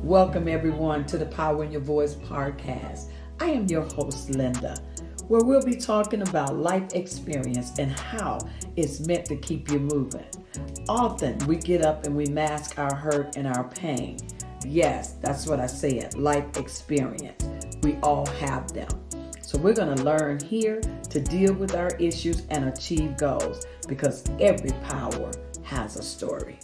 Welcome everyone to the Power in Your Voice podcast. I am your host, Linda, where we'll be talking about life experience and how it's meant to keep you moving. Often we get up and we mask our hurt and our pain. Yes, that's what I said, life experience. We all have them. So we're going to learn here to deal with our issues and achieve goals because every power has a story.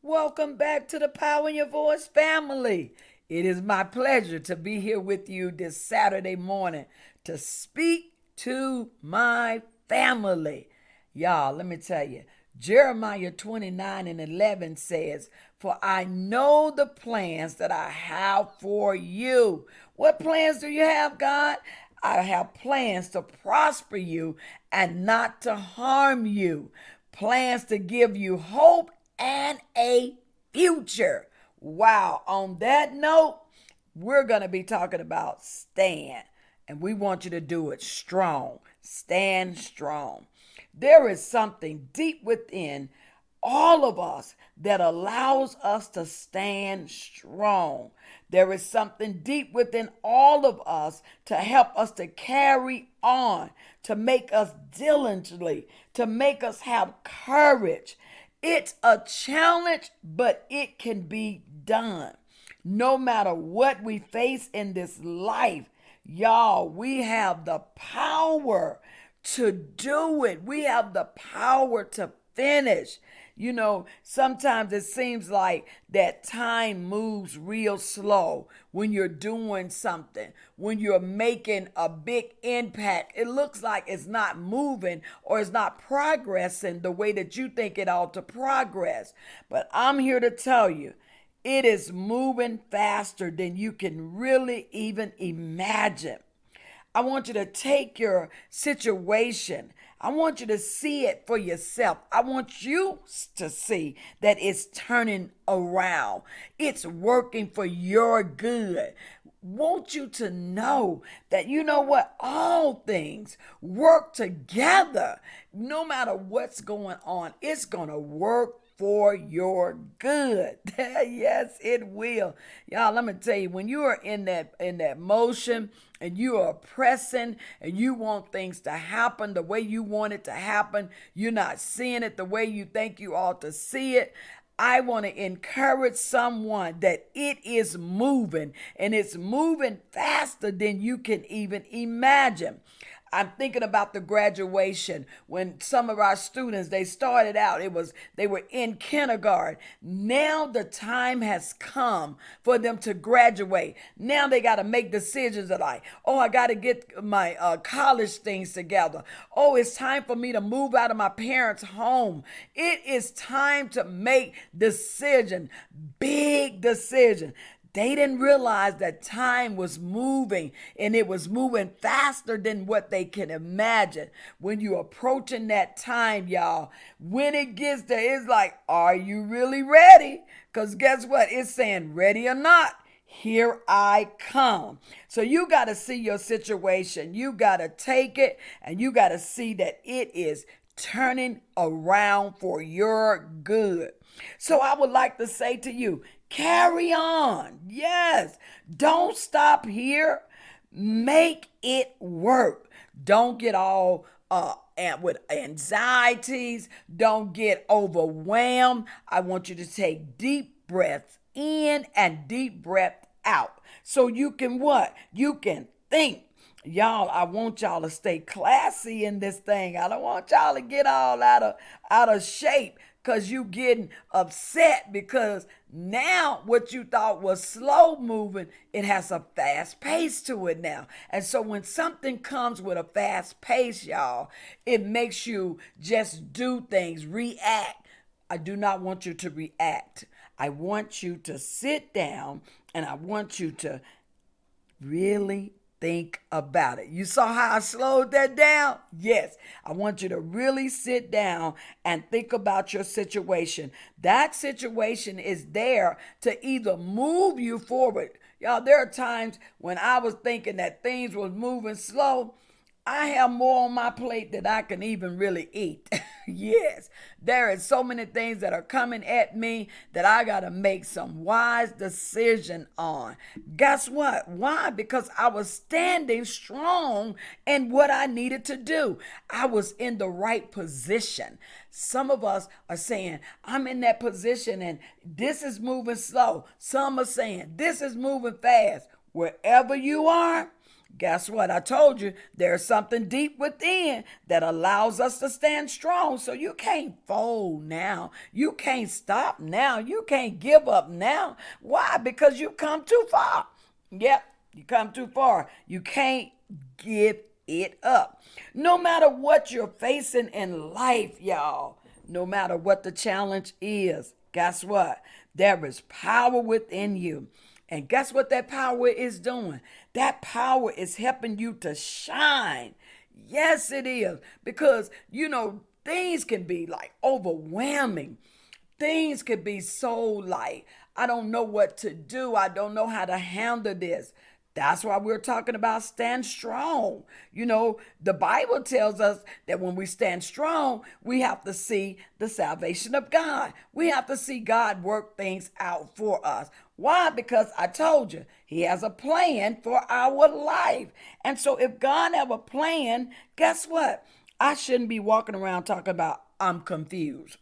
Welcome back to the Power in Your Voice family. It is my pleasure to be here with you this Saturday morning to speak to my family. Y'all, let me tell you, Jeremiah 29:11 says, "For I know the plans that I have for you." What plans do you have, God? I have plans to prosper you and not to harm you. Plans to give you hope and a future. Wow. On that note, we're going to be talking about stand. And we want you to do it strong. Stand strong. There is something deep within all of us that allows us to stand strong. There is something deep within all of us to help us to carry on, to make us diligently, to make us have courage. It's a challenge, but it can be done. No matter what we face in this life, y'all, we have the power to do it. We have the power to finish. You know, sometimes it seems like that time moves real slow when you're doing something, when you're making a big impact. It looks like it's not moving or it's not progressing the way that you think it ought to progress. But I'm here to tell you, it is moving faster than you can really even imagine. I want you to take your situation. I want you to see it for yourself. I want you to see that it's turning around. It's working for your good. Want you to know that you know what? All things work together. No matter what's going on, it's going to work for your good. Yes, it will. Y'all, let me tell you, when you are in that motion and you are pressing and you want things to happen the way you want it to happen, you're not seeing it the way you think you ought to see it. I want to encourage someone that it is moving and it's moving faster than you can even imagine. I'm thinking about the graduation when some of our students, they started out, they were in kindergarten. Now the time has come for them to graduate. Now they got to make decisions that I got to get my college things together. Oh, it's time for me to move out of my parents' home. It is time to make decision, big decision. They didn't realize that time was moving and it was moving faster than what they can imagine. When you're approaching that time, y'all, when it gets there, it's like, are you really ready? Because guess what? It's saying ready or not, here I come. So you got to see your situation. You got to take it and you got to see that it is turning around for your good. So I would like to say to you, carry on. Yes. Don't stop here. Make it work. Don't get all with anxieties. Don't get overwhelmed. I want you to take deep breaths in and deep breath out. So you can what? You can think. Y'all, I want y'all to stay classy in this thing. I don't want y'all to get all out of shape because you getting upset because now what you thought was slow moving, it has a fast pace to it now. And so when something comes with a fast pace, y'all, it makes you just do things, react. I do not want you to react. I want you to sit down and I want you to really think about it. You saw how I slowed that down? Yes. I want you to really sit down and think about your situation. That situation is there to either move you forward. Y'all, there are times when I was thinking that things was moving slow. I have more on my plate than I can even really eat. Yes, there is so many things that are coming at me that I got to make some wise decision on. Guess what? Why? Because I was standing strong in what I needed to do. I was in the right position. Some of us are saying, I'm in that position and this is moving slow. Some are saying, this is moving fast. Wherever you are, guess what? I told you there's something deep within that allows us to stand strong. So you can't fold now. You can't stop now. You can't give up now. Why? Because you come too far. Yep, you come too far. You can't give it up. No matter what you're facing in life, y'all, no matter what the challenge is, guess what? There is power within you. And guess what that power is doing? That power is helping you to shine. Yes, it is. Because, things can be like overwhelming. Things could be so like, I don't know what to do. I don't know how to handle this. That's why we're talking about stand strong. The Bible tells us that when we stand strong, we have to see the salvation of God. We have to see God work things out for us. Why? Because I told you, he has a plan for our life. And so if God have a plan, guess what? I shouldn't be walking around talking about I'm confused.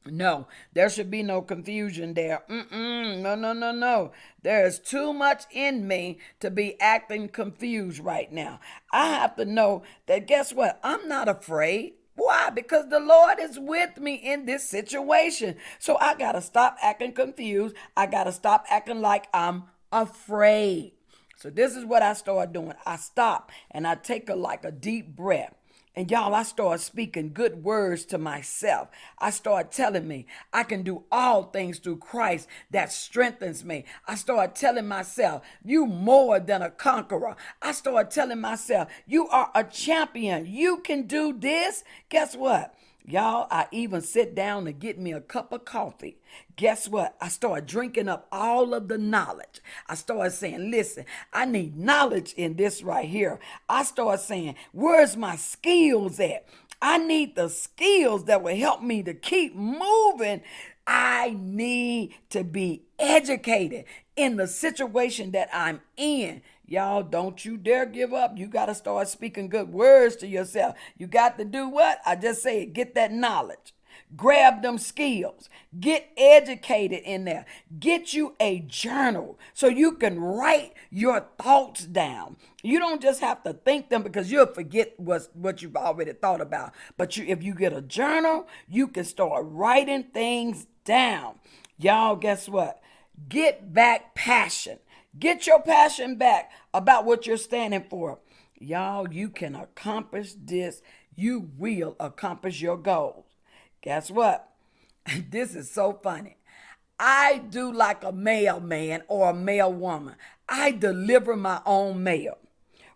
No, there should be no confusion there. No. There is too much in me to be acting confused right now. I have to know that, guess what? I'm not afraid. Why? Because the Lord is with me in this situation. So I got to stop acting confused. I got to stop acting like I'm afraid. So this is what I start doing. I stop and I take a deep breath. And y'all, I start speaking good words to myself. I start telling me I can do all things through Christ that strengthens me. I start telling myself, you more than a conqueror. I start telling myself, you are a champion. You can do this. Guess what? Y'all, I even sit down to get me a cup of coffee. Guess what? I start drinking up all of the knowledge. I start saying, listen, I need knowledge in this right here. I start saying, where's my skills at? I need the skills that will help me to keep moving. I need to be educated in the situation that I'm in. Y'all, don't you dare give up. You got to start speaking good words to yourself. You got to do what? I just said, get that knowledge. Grab them skills. Get educated in there. Get you a journal so you can write your thoughts down. You don't just have to think them because you'll forget what you've already thought about. But if you get a journal, you can start writing things down. Y'all, guess what? Get back passion. Get your passion back about what you're standing for. Y'all, you can accomplish this. You will accomplish your goals. Guess what? This is so funny. I do like a mailman or a mail woman. I deliver my own mail.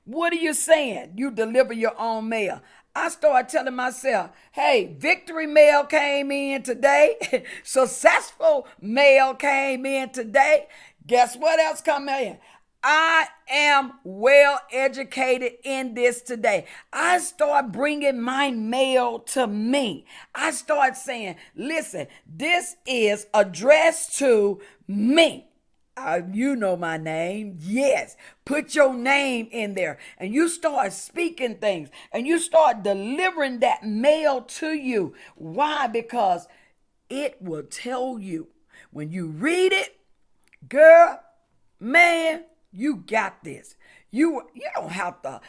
What are you saying? You deliver your own mail. I started telling myself, hey, victory mail came in today. Successful mail came in today. Guess what else come in? I am well educated in this today. I start bringing my mail to me. I start saying, listen, this is addressed to me. You know my name. Yes. Put your name in there and you start speaking things and you start delivering that mail to you. Why? Because it will tell you when you read it, girl, man, you got this. You don't have to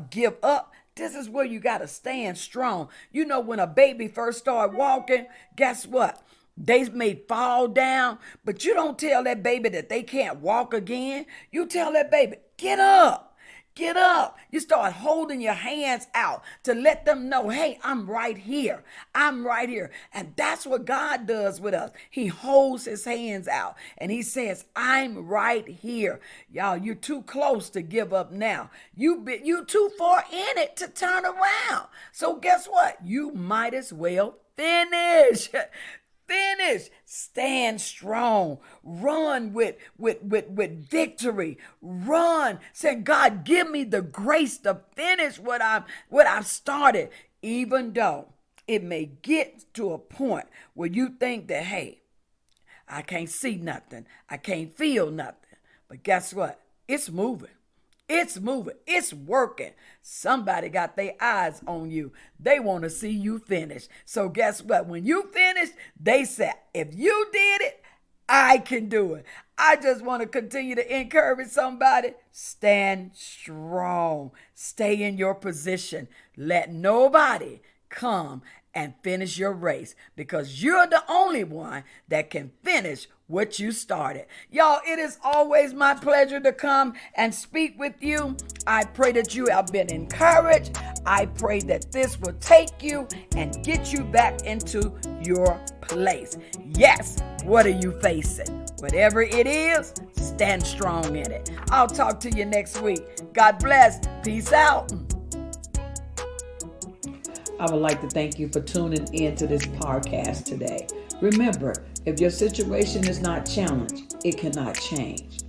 give up. This is where you got to stand strong. When a baby first start walking, guess what? They may fall down, but you don't tell that baby that they can't walk again. You tell that baby, get up. Get up. You start holding your hands out to let them know, hey, I'm right here. I'm right here. And that's what God does with us. He holds his hands out and he says, I'm right here. Y'all, you're too close to give up now. You too far in it to turn around. So guess what? You might as well finish. Finish. Stand strong. Run with victory. Run. Say, God, give me the grace to finish what I've started, even though it may get to a point where you think that, hey, I can't see nothing. I can't feel nothing. But guess what? It's moving. It's moving. It's working. Somebody got their eyes on you. They want to see you finish. So guess what? When you finish, they say, if you did it, I can do it. I just want to continue to encourage somebody. Stand strong. Stay in your position. Let nobody come and finish your race, because you're the only one that can finish what you started. Y'all, it is always my pleasure to come and speak with you. I pray that you have been encouraged. I pray that this will take you and get you back into your place. Yes, what are you facing? Whatever it is, stand strong in it. I'll talk to you next week. God bless. Peace out. I would like to thank you for tuning in to this podcast today. Remember, if your situation is not challenged, it cannot change.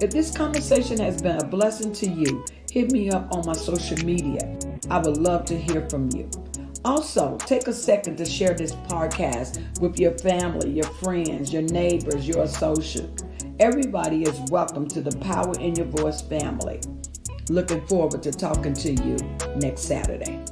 If this conversation has been a blessing to you, hit me up on my social media. I would love to hear from you. Also, take a second to share this podcast with your family, your friends, your neighbors, your associates. Everybody is welcome to the Power in Your Voice family. Looking forward to talking to you next Saturday.